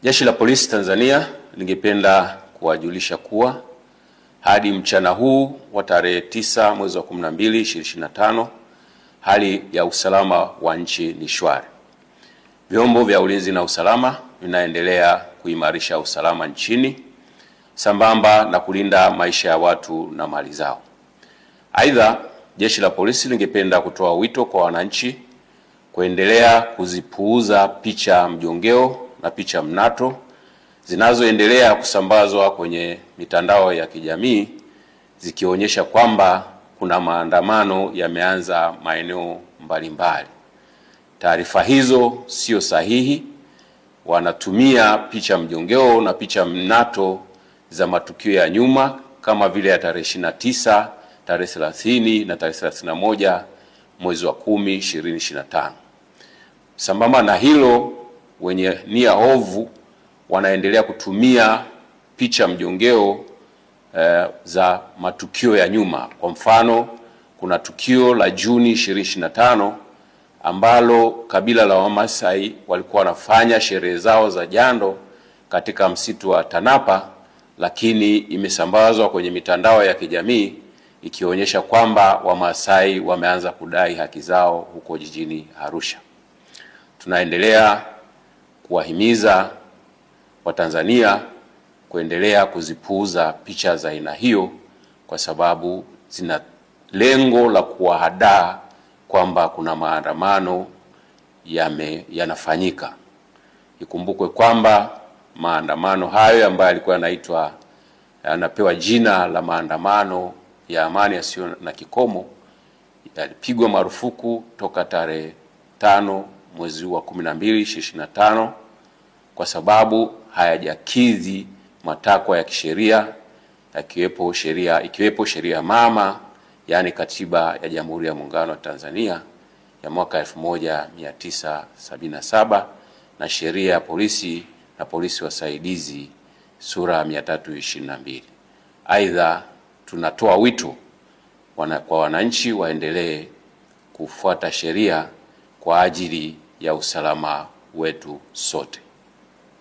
Jeshi la Polisi Tanzania lingependa kuwajulisha kuwa hadi mchana huu wa tarehe 9 mwezi wa 12 2025 hali ya usalama wa nchi ni shwari. Vyombo vya ulinzi na usalama vinaendelea kuimarisha usalama nchini sambamba na kulinda maisha ya watu na mali zao. Aidha, Jeshi la Polisi lingependa kutoa wito kwa wananchi kuendelea kuzipuuza picha mjongeo na picha mnato zinazoendelea kusambazwa kwenye mitandao ya kijamii zikionyesha kwamba kuna maandamano yameanza maeneo mbalimbali. Taarifa hizo sio sahihi. Wanatumia picha mjongeo na picha mnato za matukio ya nyuma kama vile ya tarehe 29, tarehe 30 na tarehe 31 mwezi wa 10 2025. Sambamba na hilo, wenye nia ovu wanaendelea kutumia picha mjongeo za matukio ya nyuma. Kwa mfano, kuna tukio la Juni 2025 ambalo kabila la Wamasai walikuwa wanafanya sherehe zao za jando katika msitu wa Tanapa, lakini imesambazwa kwenye mitandao ya kijamii ikionyesha kwamba Wamasai wameanza kudai haki zao huko jijini Arusha. Tunaendelea kuwahimiza Watanzania kuendelea kuzipuuza picha za aina hiyo kwa sababu zina lengo la kuwahadaa kwamba kuna maandamano yanafanyika. Ikumbukwe kwamba maandamano hayo ambayo yalikuwa yanapewa jina la maandamano ya amani yasiyo na kikomo yalipigwa marufuku toka tarehe 5 mwezi wa 12 2025 kwa sababu hayajakidhi matakwa ya kisheria ikiwepo sheria mama, yani Katiba ya Jamhuri ya Muungano wa Tanzania ya mwaka 1977 na sheria ya polisi na polisi wasaidizi sura 322. Aidha, tunatoa wito kwa wananchi waendelee kufuata sheria kwa ajili ya usalama wetu sote.